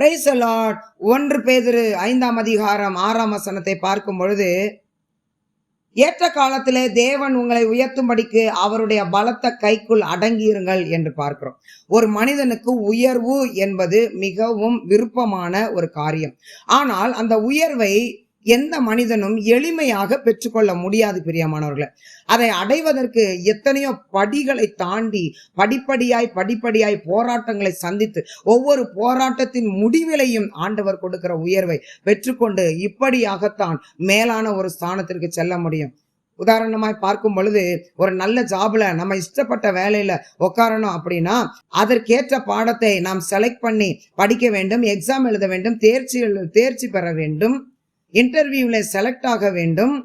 Praise the Lord. 1 பேதுரு 5ஆம் அதிகாரம் 6ஆம் வசனத்தை பார்க்கும் பொழுது, ஏற்ற காலத்திலே தேவன் உங்களை உயர்த்தும்படிக்கு அவருடைய பலத்த கைக்குள் அடங்கியிருங்கள் என்று பார்க்கிறோம். ஒரு மனிதனுக்கு உயர்வு என்பது மிகவும் விருப்பமான ஒரு காரியம். ஆனால் அந்த உயர்வை எந்த மனிதனும் எளிமையாக பெற்றுக்கொள்ள முடியாது பிரியமானவர்களே. அதை அடைவதற்கு எத்தனையோ படிகளை தாண்டி படிப்படியாய் போராட்டங்களை சந்தித்து ஒவ்வொரு போராட்டத்தின் முடிவிலையும் ஆண்டவர் கொடுக்கிற உயர்வை பெற்றுக்கொண்டு இப்படியாகத்தான் மேலான ஒரு ஸ்தானத்திற்கு செல்ல முடியும். உதாரணமாய் பார்க்கும் பொழுது, ஒரு நல்ல ஜாப்ல நம்ம இஷ்டப்பட்ட வேலையில உட்காரணும் அப்படின்னா அதற்கேற்ற பாடத்தை நாம் செலக்ட் பண்ணி படிக்க வேண்டும், எக்ஸாம் எழுத வேண்டும், தேர்ச்சி பெற வேண்டும், இன்டர்வியூல செலக்ட் ஆக வேண்டும்,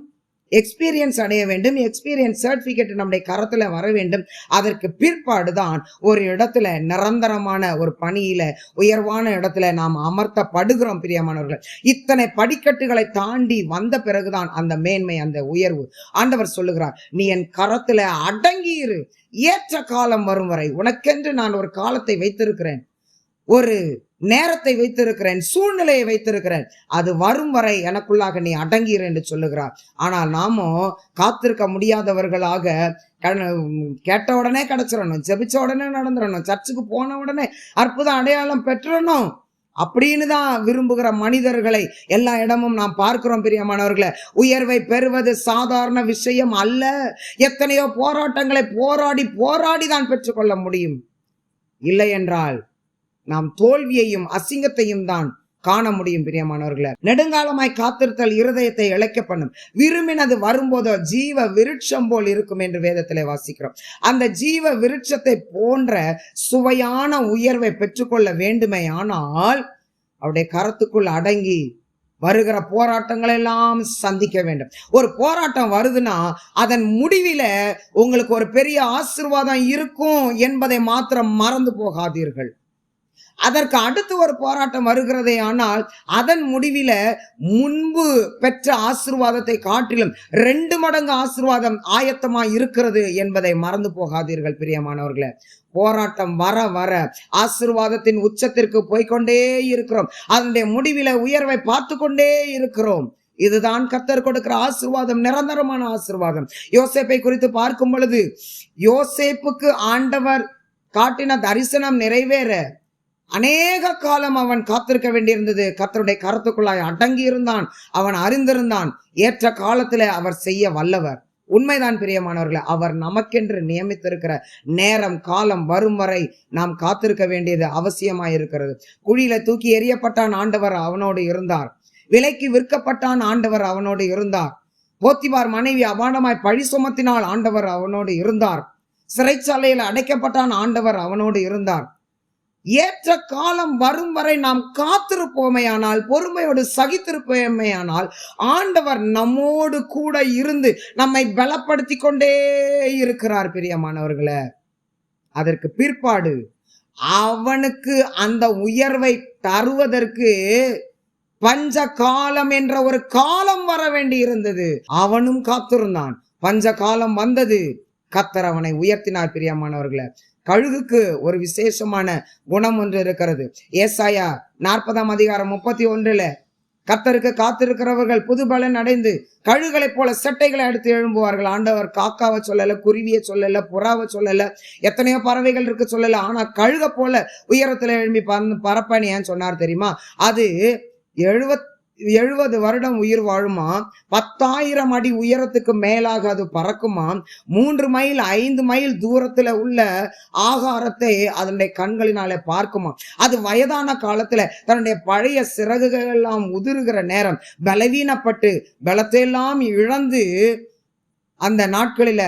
எக்ஸ்பீரியன்ஸ் அடைய வேண்டும், எக்ஸ்பீரியன்ஸ் சர்டிபிகேட் நம்முடைய கரத்துல வர வேண்டும். அதற்கு பிற்பாடுதான் ஒரு இடத்துல நிரந்தரமான ஒரு பணியில உயர்வான இடத்துல நாம் அமர்த்தப்படுகிறோம் பிரியமானவர்கள். இத்தனை படிக்கட்டுகளை தாண்டி வந்த பிறகுதான் அந்த மேன்மை, அந்த உயர்வு. ஆண்டவர் சொல்லுகிறார், நீ என் கரத்துல அடங்கியிரு, ஏற்ற காலம் வரும் வரை. உனக்கென்று நான் ஒரு காலத்தை வைத்திருக்கிறேன், ஒரு நேரத்தை வைத்திருக்கிறேன், சூழ்நிலையை வைத்திருக்கிறேன். அது வரும் வரை எனக்குள்ளாக நீ அடங்கிரு என்று சொல்லுகிறார். ஆனால் நாமோ காத்திருக்க முடியாதவர்களாக கேட்ட உடனே கிடைச்சிடணும், ஜெபிச்ச உடனே நடந்துடணும், சர்ச்சுக்கு போன உடனே அற்புத அடையாளம் பெற்றணும் அப்படின்னு தான் விரும்புகிற மனிதர்களை எல்லா இடமும் நாம் பார்க்கிறோம் பிரியமானவர்களை. உயர்வை பெறுவது சாதாரண விஷயம் அல்ல. எத்தனையோ போராட்டங்களை போராடி தான் பெற்றுக்கொள்ள முடியும். இல்லை என்றால் நாம் தோல்வியையும் அசிங்கத்தையும் தான் காண முடியும் பிரியமானவர்களே. நெடுங்காலமாய் காத்திருத்தல் இருதயத்தை இழைக்க பண்ணும், விரும்பினது வரும்போதோ ஜீவ விருட்சம் போல் இருக்கும் என்று வேதத்திலே வாசிக்கிறோம். அந்த ஜீவ விருட்சத்தை போன்ற சுவையான உயர்வை பெற்றுக்கொள்ள வேண்டுமே ஆனால் அவருடைய கரத்துக்குள் அடங்கி வருகிற போராட்டங்கள் எல்லாம் சந்திக்க வேண்டும். ஒரு போராட்டம் வருதுன்னா அதன் முடிவில உங்களுக்கு ஒரு பெரிய ஆசீர்வாதம் இருக்கும் என்பதை மாத்திரம் மறந்து போகாதீர்கள். அதற்கு அடுத்து ஒரு போராட்டம் வருகிறதே ஆனால் அதன் முடிவில முன்பு பெற்ற ஆசீர்வாதத்தை காட்டிலும் 2 மடங்கு ஆசீர்வாதம் ஆயத்தமாய் இருக்கிறது என்பதை மறந்து போகாதீர்கள் பிரியமானவர்களே. போராட்டம் வர வர ஆசீர்வாதத்தின் உச்சத்திற்கு போய்கொண்டே இருக்கிறோம். அதனுடைய முடிவில உயர்வை பார்த்து கொண்டே இருக்கிறோம். இதுதான் கர்த்தர் கொடுக்கிற ஆசீர்வாதம், நிரந்தரமான ஆசீர்வாதம். யோசேப்பை குறித்து பார்க்கும் பொழுது, யோசேப்புக்கு ஆண்டவர் காட்டின தரிசனம் நிறைவேற அநேக காலம் அவன் காத்திருக்க வேண்டியிருந்தது. கர்த்தருடைய கரத்துக்குள்ளாய் அடங்கி இருந்தான், அவன் அறிந்திருந்தான். ஏற்ற காலத்துல அவர் செய்ய வல்லவர். உண்மைதான் பிரியமானவர்களே. அவர் நமக்கென்று நியமித்திருக்கிற நேரம் காலம் வரும் வரை நாம் காத்திருக்க வேண்டியது அவசியமாயிருக்கிறது. குழியில தூக்கி எறியப்பட்டான், ஆண்டவர் அவனோடு இருந்தார். விலைக்கு விற்கப்பட்டான், ஆண்டவர் அவனோடு இருந்தார். போத்திபார் மனைவி அபாண்டமாய் பழி சுமத்தினால், ஆண்டவர் அவனோடு இருந்தார். சிறைச்சாலையில் அடைக்கப்பட்டான், ஆண்டவர் அவனோடு இருந்தார். ஏற்ற காலம் வரும் வரை நாம் காத்திருப்போமையானால், பொறுமையோடு சகித்திருப்போமையானால் ஆண்டவர் நம்மோடு கூட இருந்து நம்மை பலப்படுத்தி கொண்டே இருக்கிறார் பிரியமானவர்களே. அதற்கு பிற்பாடு அவனுக்கு அந்த உயர்வை தருவதற்கு பஞ்ச காலம் என்ற ஒரு காலம் வர வேண்டி இருந்தது. அவனும் காத்திருந்தான். பஞ்ச காலம் வந்தது, கர்த்தர் அவனை உயர்த்தினார் பிரியமானவர்களே. கழுகுக்கு ஒரு விசேஷமான குணம் ஒன்று இருக்கிறது. ஏசாயா 40ஆம் அதிகாரம் 31 கர்த்தருக்கு காத்திருக்கிறவர்கள் புது பலன் அடைந்து கழுகுகளை போல செட்டைகளை அடுத்து எழும்புவார்கள். ஆண்டவர் காக்காவை சொல்லல, குருவியை சொல்லல, புறாவை சொல்லல, எத்தனையோ பறவைகள் இருக்கு சொல்லல. ஆனா கழுக போல உயரத்துல எழும்பி பறப்பான்னு ஏன் சொன்னார் தெரியுமா? அது 70 வருடம் உயிர் வாழுமா, 10,000 அடி உயரத்துக்கு மேலாக அது பறக்குமா, 3 மைல் 5 மைல் தூரத்துல உள்ள ஆகாரத்தை அதனுடைய கண்களினாலே பார்க்குமா. அது வயதான காலத்துல தன்னுடைய பழைய சிறகுகள் எல்லாம் உதிர்கிற நேரம் பலவீனப்பட்டு பலத்தையெல்லாம் இழந்து அந்த நாட்களில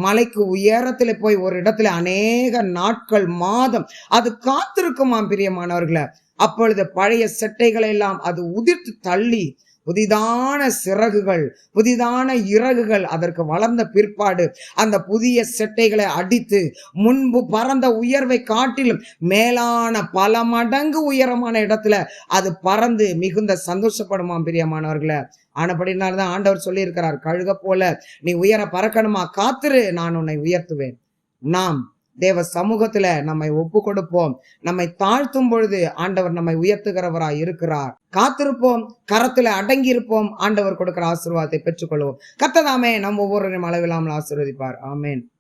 மலைக்கு உயரத்துல போய் ஒரு இடத்துல அநேக நாட்கள் மாதம் அது காத்திருக்குமாம் பிரியமானவர்களே. அப்பொழுது பழைய செட்டைகளை எல்லாம் அது உதிர்த்து தள்ளி புதிதான சிறகுகள், புதிதான இறகுகள் அதற்கு வளர்ந்த பிற்பாடு அந்த புதிய செட்டைகளை அடித்து முன்பு பறந்த உயர்வை காட்டிலும் மேலான பல மடங்கு உயரமான இடத்துல அது பறந்து மிகுந்த சந்தோஷப்படுமாம் பிரியமானவர்களே. ஆனபடினால்தான் ஆண்டவர் சொல்லி இருக்கிறார், கழுக போல நீ உயர பறக்கணுமா, காத்திரு, நான் உன்னை உயர்த்துவேன். நாம் தேவ சமூகத்துல நம்மை ஒப்பு கொடுப்போம். நம்மை தாழ்த்தும் பொழுது ஆண்டவர் நம்மை உயர்த்துகிறவராய் இருக்கிறார். காத்திருப்போம், கரத்துல அடங்கி இருப்போம். ஆண்டவர் கொடுக்கிற ஆசீர்வாதத்தை பெற்றுக்கொள்வோம். கர்த்தர் தாமே நம் ஒவ்வொருவரையும் அளவில்லாமல் ஆசீர்வதிப்பார். ஆமென்.